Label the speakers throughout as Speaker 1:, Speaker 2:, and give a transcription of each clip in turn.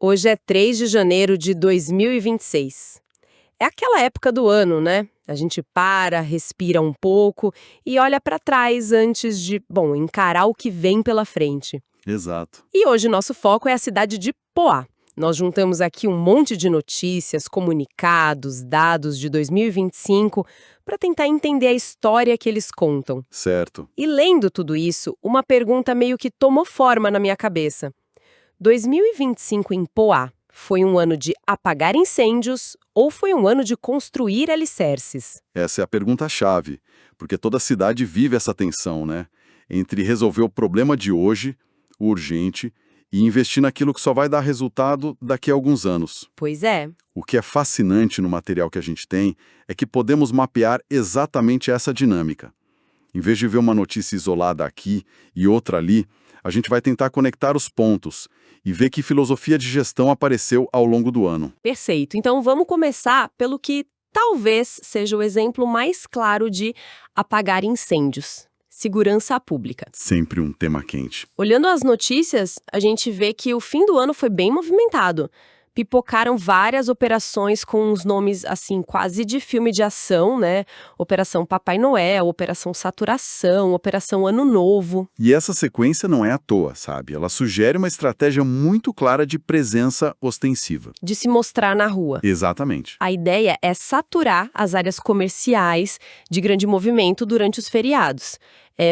Speaker 1: Hoje é 3 de janeiro de 2026. É aquela época do ano, né? A gente para, respira um pouco e olha para trás antes de, encarar o que vem pela frente.
Speaker 2: Exato.
Speaker 1: E hoje nosso foco é a cidade de Poá. Nós juntamos aqui um monte de notícias, comunicados, dados de 2025 para tentar entender a história que eles contam.
Speaker 2: Certo.
Speaker 1: E lendo tudo isso, uma pergunta meio que tomou forma na minha cabeça. 2025 em Poá foi um ano de apagar incêndios ou foi um ano de construir alicerces?
Speaker 2: Essa é a pergunta-chave, porque toda cidade vive essa tensão, né? Entre resolver o problema de hoje, o urgente, e investir naquilo que só vai dar resultado daqui a alguns anos.
Speaker 1: Pois é.
Speaker 2: O que é fascinante no material que a gente tem é que podemos mapear exatamente essa dinâmica. Em vez de ver uma notícia isolada aqui e outra ali, a gente vai tentar conectar os pontos e ver que filosofia de gestão apareceu ao longo do ano.
Speaker 1: Perfeito. Então vamos começar pelo que talvez seja o exemplo mais claro de apagar incêndios. Segurança pública.
Speaker 2: Sempre um tema quente.
Speaker 1: Olhando as notícias, a gente vê que o fim do ano foi bem movimentado. Pipocaram várias operações com uns nomes, assim, quase de filme de ação, né? Operação Papai Noel, Operação Saturação, Operação Ano Novo.
Speaker 2: E essa sequência não é à toa, sabe? Ela sugere uma estratégia muito clara de presença ostensiva.
Speaker 1: De se mostrar na rua.
Speaker 2: Exatamente.
Speaker 1: A ideia é saturar as áreas comerciais de grande movimento durante os feriados.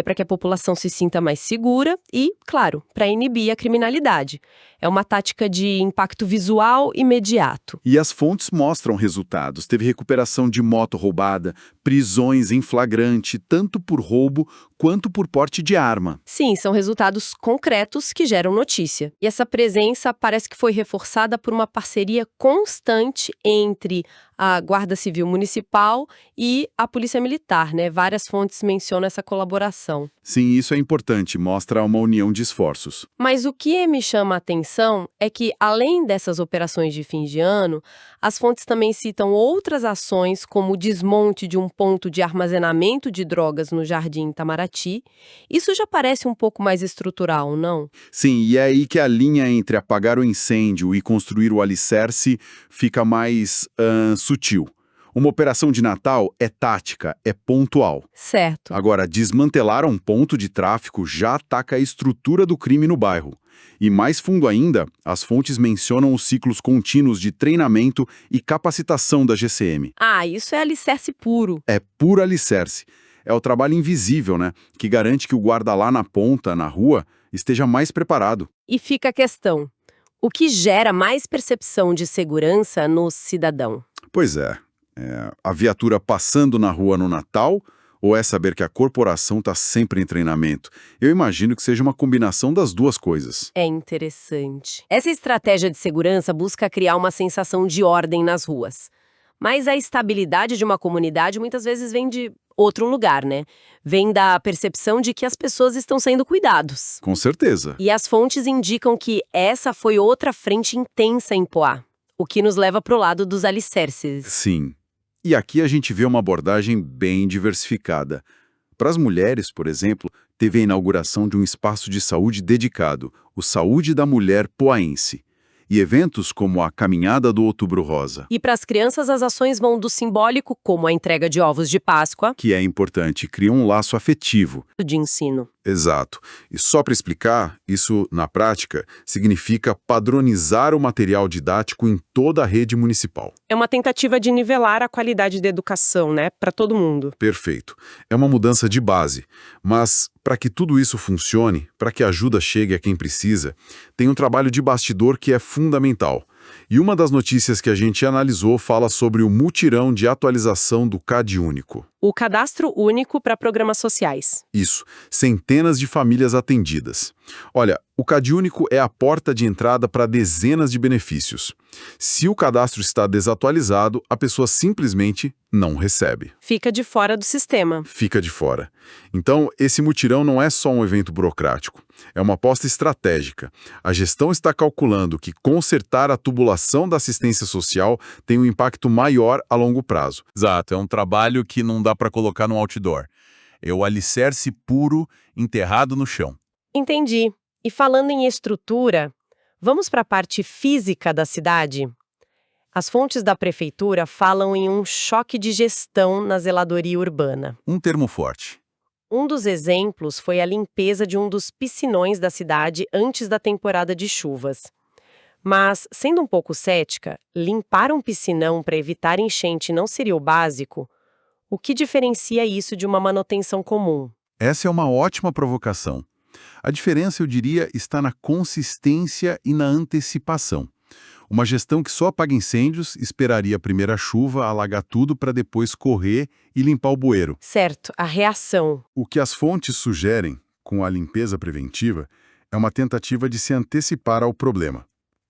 Speaker 1: Para que a população se sinta mais segura e, claro, para inibir a criminalidade. É uma tática de impacto visual imediato.
Speaker 2: E as fontes mostram resultados. Teve recuperação de moto roubada, prisões em flagrante, tanto por roubo quanto por porte de arma.
Speaker 1: Sim, são resultados concretos que geram notícia. E essa presença parece que foi reforçada por uma parceria constante entre a Guarda Civil Municipal e a Polícia Militar, né? Várias fontes mencionam essa colaboração.
Speaker 2: Sim, isso é importante, mostra uma união de esforços.
Speaker 1: Mas o que me chama a atenção é que, além dessas operações de fim de ano, as fontes também citam outras ações, como o desmonte de um ponto de armazenamento de drogas no Jardim Itamaraty. Isso já parece um pouco mais estrutural, não?
Speaker 2: Sim, e é aí que a linha entre apagar o incêndio e construir o alicerce fica mais sutil. Uma operação de Natal é tática, é pontual.
Speaker 1: Certo.
Speaker 2: Agora, desmantelar um ponto de tráfico já ataca a estrutura do crime no bairro. E mais fundo ainda, as fontes mencionam os ciclos contínuos de treinamento e capacitação da GCM.
Speaker 1: Ah, isso é alicerce puro.
Speaker 2: É puro alicerce. É o trabalho invisível, né? Que garante que o guarda lá na ponta, na rua, esteja mais preparado.
Speaker 1: E fica a questão: o que gera mais percepção de segurança no cidadão?
Speaker 2: Pois é. A viatura passando na rua no Natal ou é saber que a corporação está sempre em treinamento? Eu imagino que seja uma combinação das duas coisas.
Speaker 1: É interessante. Essa estratégia de segurança busca criar uma sensação de ordem nas ruas. Mas a estabilidade de uma comunidade muitas vezes vem de outro lugar, né? Vem da percepção de que as pessoas estão sendo cuidados.
Speaker 2: Com certeza.
Speaker 1: E as fontes indicam que essa foi outra frente intensa em Poá, o que nos leva para o lado dos alicerces.
Speaker 2: Sim. E aqui a gente vê uma abordagem bem diversificada. Para as mulheres, por exemplo, teve a inauguração de um espaço de saúde dedicado, o Saúde da Mulher Poaense, e eventos como a Caminhada do Outubro Rosa.
Speaker 1: E para as crianças, as ações vão do simbólico, como a entrega de ovos de Páscoa,
Speaker 2: Que é importante, cria um laço afetivo.
Speaker 1: de ensino.
Speaker 2: Exato. E só para explicar, isso, na prática, significa padronizar o material didático em toda a rede municipal.
Speaker 1: É uma tentativa de nivelar a qualidade da educação, né, para todo mundo.
Speaker 2: Perfeito. É uma mudança de base. Mas, para que tudo isso funcione, para que a ajuda chegue a quem precisa, tem um trabalho de bastidor que é fundamental. E uma das notícias que a gente analisou fala sobre o mutirão de atualização do CAD Único.
Speaker 1: O Cadastro Único para Programas Sociais.
Speaker 2: Isso, centenas de famílias atendidas. Olha, o CAD Único é a porta de entrada para dezenas de benefícios. Se o cadastro está desatualizado, a pessoa simplesmente não recebe.
Speaker 1: Fica de fora do sistema.
Speaker 2: Fica de fora. Então, esse mutirão não é só um evento burocrático. É uma aposta estratégica. A gestão está calculando que consertar a tubulação da assistência social tem um impacto maior a longo prazo.
Speaker 3: Exato, é um trabalho que não dá para colocar no outdoor. É o alicerce puro enterrado no chão.
Speaker 1: Entendi. E falando em estrutura, Vamos para a parte física da cidade? As fontes da prefeitura falam em um choque de gestão na zeladoria urbana.
Speaker 3: Um termo forte.
Speaker 1: Um dos exemplos foi a limpeza de um dos piscinões da cidade antes da temporada de chuvas. Mas, sendo um pouco cética, limpar um piscinão para evitar enchente não seria o básico? O que diferencia isso de uma manutenção comum?
Speaker 3: Essa é uma ótima provocação. A diferença, eu diria, está na consistência e na antecipação. Uma gestão que só apaga incêndios esperaria a primeira chuva alagar tudo para depois correr e limpar o bueiro.
Speaker 1: Certo, a reação.
Speaker 2: O que as fontes sugerem, com a limpeza preventiva, é uma tentativa de se antecipar ao problema.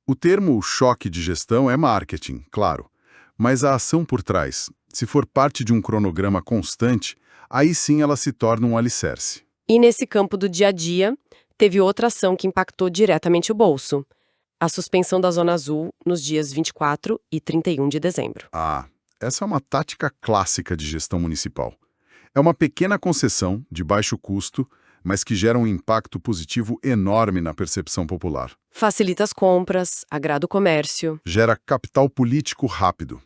Speaker 2: O termo choque de gestão é marketing, claro, mas a ação por trás, se for parte de um cronograma constante, aí sim ela se torna um alicerce.
Speaker 1: E nesse campo do dia a dia, teve outra ação que impactou diretamente o bolso. A suspensão da Zona Azul nos dias 24 e 31 de dezembro.
Speaker 2: Ah, essa é uma tática clássica de gestão municipal. É uma pequena concessão, de baixo custo, mas que gera um impacto positivo enorme na percepção popular.
Speaker 1: Facilita as compras, agrada o comércio.
Speaker 2: Gera capital político rápido,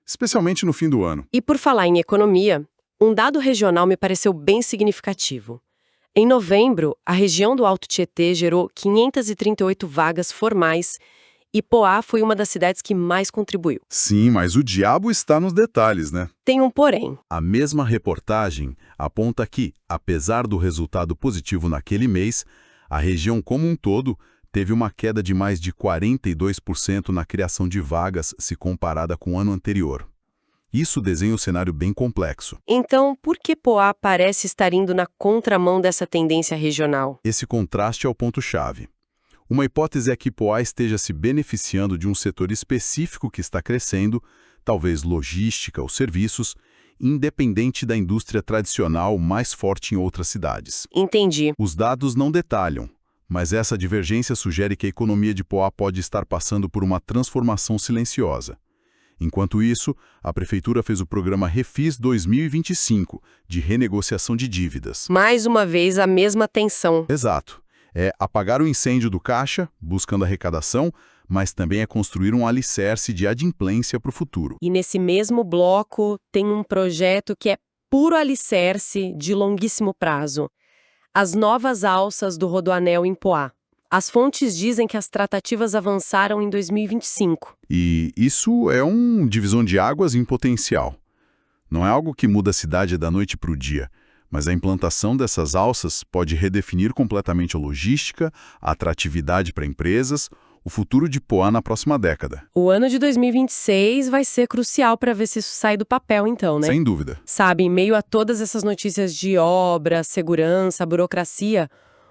Speaker 2: especialmente no fim do ano.
Speaker 1: E por falar em economia, um dado regional me pareceu bem significativo. Em novembro, a região do Alto Tietê gerou 538 vagas formais e Poá foi uma das cidades que mais contribuiu.
Speaker 2: Sim, mas o diabo está nos detalhes, né?
Speaker 1: Tem um porém.
Speaker 3: A mesma reportagem aponta que, apesar do resultado positivo naquele mês, a região como um todo teve uma queda de mais de 42% na criação de vagas se comparada com o ano anterior. Isso desenha um cenário bem complexo.
Speaker 1: Então, por que Poá parece estar indo na contramão dessa tendência regional?
Speaker 3: Esse contraste é o ponto-chave. Uma hipótese é que Poá esteja se beneficiando de um setor específico que está crescendo, talvez logística ou serviços, independente da indústria tradicional mais forte em outras cidades.
Speaker 1: Entendi.
Speaker 3: Os dados não detalham, mas essa divergência sugere que a economia de Poá pode estar passando por uma transformação silenciosa. Enquanto isso, a prefeitura fez o programa Refis 2025, de renegociação de dívidas.
Speaker 1: Mais uma vez, a mesma tensão.
Speaker 3: Exato. É apagar o incêndio do caixa, buscando arrecadação, mas também é construir um alicerce de adimplência para o futuro.
Speaker 1: E nesse mesmo bloco tem um projeto que é puro alicerce de longuíssimo prazo. As novas alças do Rodoanel em Poá. As fontes dizem que as tratativas avançaram em 2025.
Speaker 2: E isso é um divisor de águas em potencial. Não é algo que muda a cidade da noite para o dia, mas a implantação dessas alças pode redefinir completamente a logística, a atratividade para empresas, o futuro de Poá na próxima década.
Speaker 1: O ano de 2026 vai ser crucial para ver se isso sai do papel, então, né?
Speaker 2: Sem dúvida.
Speaker 1: Sabe, em meio a todas essas notícias de obra, segurança, burocracia,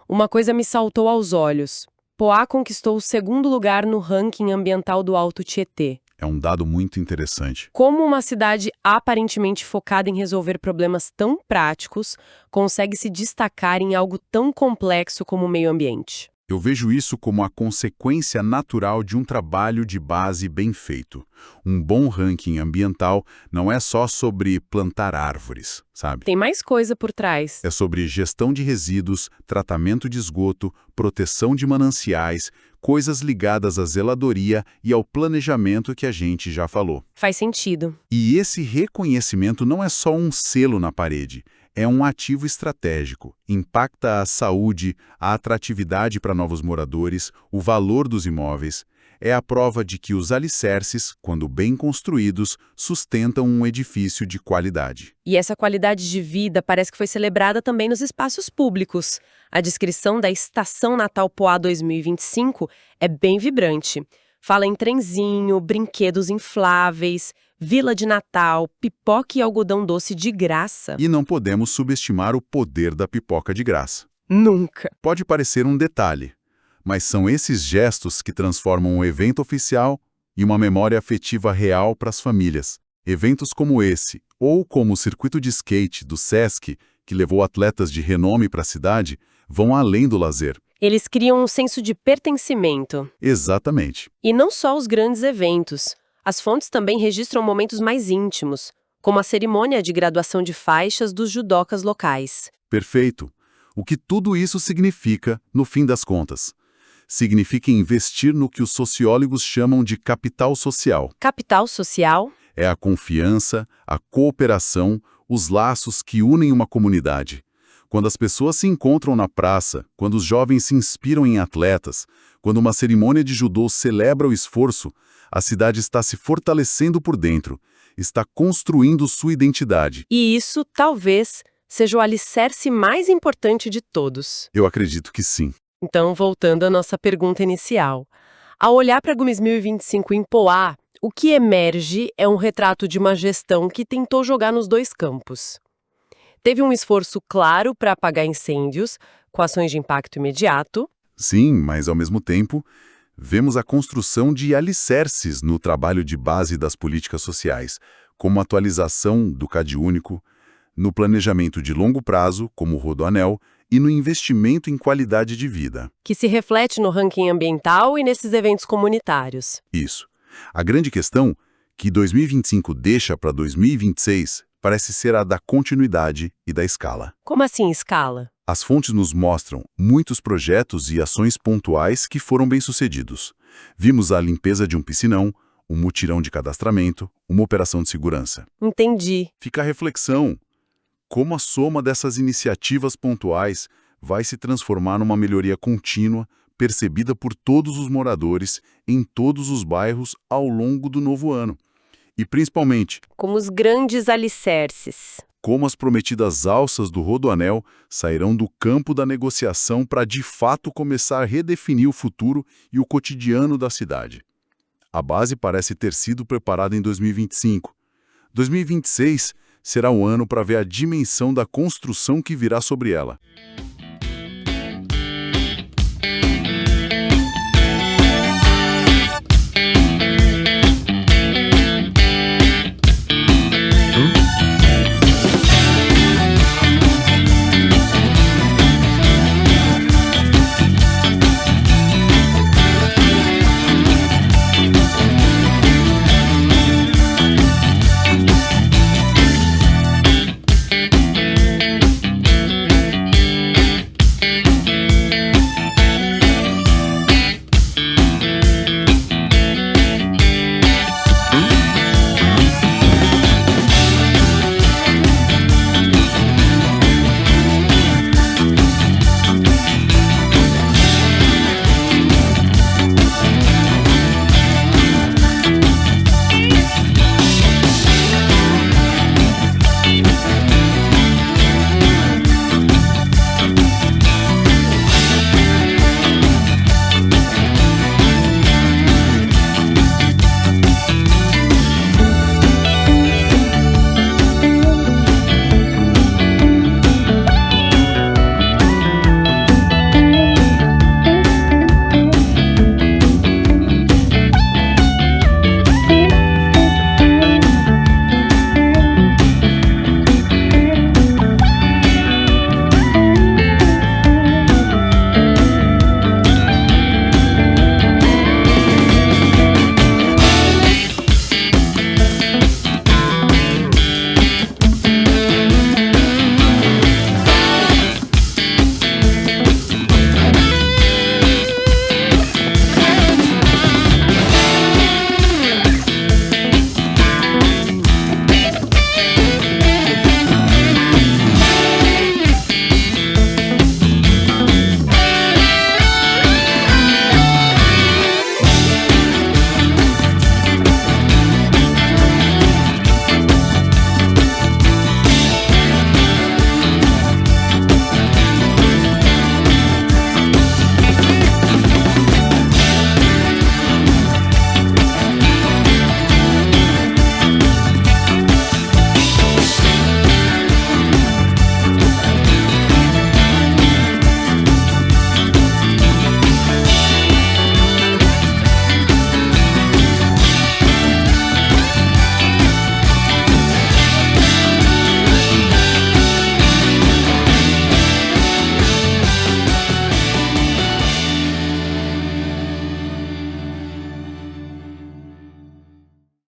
Speaker 1: uma coisa me saltou aos olhos. Poá conquistou o segundo lugar no ranking ambiental do Alto Tietê.
Speaker 2: É um dado muito interessante.
Speaker 1: Como uma cidade aparentemente focada em resolver problemas tão práticos consegue se destacar em algo tão complexo como o meio ambiente?
Speaker 2: Eu vejo isso como a consequência natural de um trabalho de base bem feito. Um bom ranking ambiental não é só sobre plantar árvores, sabe?
Speaker 1: Tem mais coisa por trás.
Speaker 2: É sobre gestão de resíduos, tratamento de esgoto, proteção de mananciais, coisas ligadas à zeladoria e ao planejamento que a gente já falou.
Speaker 1: Faz sentido.
Speaker 2: E esse reconhecimento não é só um selo na parede. É um ativo estratégico, impacta a saúde, a atratividade para novos moradores, o valor dos imóveis. É a prova de que os alicerces, quando bem construídos, sustentam um edifício de qualidade.
Speaker 1: E essa qualidade de vida parece que foi celebrada também nos espaços públicos. A descrição da Estação Natal Poá 2025 é bem vibrante. Fala em trenzinho, brinquedos infláveis, Vila de Natal, pipoca e algodão doce de graça.
Speaker 2: E não podemos subestimar o poder da pipoca de graça.
Speaker 1: Nunca.
Speaker 2: Pode parecer um detalhe, mas são esses gestos que transformam um evento oficial em uma memória afetiva real para as famílias. Eventos como esse, ou como o circuito de skate do Sesc, que levou atletas de renome para a cidade, vão além do lazer.
Speaker 1: Eles criam um senso de pertencimento.
Speaker 2: Exatamente.
Speaker 1: E não só os grandes eventos. As fontes também registram momentos mais íntimos, como a cerimônia de graduação de faixas dos judocas locais.
Speaker 2: Perfeito. O que tudo isso significa, no fim das contas?
Speaker 3: significa investir no que os sociólogos chamam de capital social.
Speaker 1: Capital social?
Speaker 3: É a confiança, a cooperação, os laços que unem uma comunidade. Quando as pessoas se encontram na praça, quando os jovens se inspiram em atletas, quando uma cerimônia de judô celebra o esforço, a cidade está se fortalecendo por dentro, está construindo sua identidade.
Speaker 1: E isso, talvez, seja o alicerce mais importante de todos.
Speaker 3: Eu acredito que sim.
Speaker 1: Então, voltando à nossa pergunta inicial. Ao olhar para 2025 em Poá, o que emerge é um retrato de uma gestão que tentou jogar nos dois campos. Teve um esforço claro para apagar incêndios, com ações de impacto imediato.
Speaker 3: Sim, mas ao mesmo tempo, vemos a construção de alicerces no trabalho de base das políticas sociais, como a atualização do CadÚnico, no planejamento de longo prazo, como o Rodoanel, e no investimento em qualidade de vida.
Speaker 1: Que se reflete no ranking ambiental e nesses eventos comunitários.
Speaker 3: Isso. A grande questão que 2025 deixa para 2026 parece ser a da continuidade e da escala.
Speaker 1: Como assim escala?
Speaker 3: As fontes nos mostram muitos projetos e ações pontuais que foram bem-sucedidos. Vimos a limpeza de um piscinão, um mutirão de cadastramento, uma operação de segurança.
Speaker 1: Entendi.
Speaker 3: Fica a reflexão. Como a soma dessas iniciativas pontuais vai se transformar numa melhoria contínua, percebida por todos os moradores, em todos os bairros ao longo do novo ano. E, principalmente,
Speaker 1: Como os grandes alicerces.
Speaker 3: como as prometidas alças do Rodoanel sairão do campo da negociação para, de fato, começar a redefinir o futuro e o cotidiano da cidade. A base parece ter sido preparada em 2025. 2026 será um ano para ver a dimensão da construção que virá sobre ela.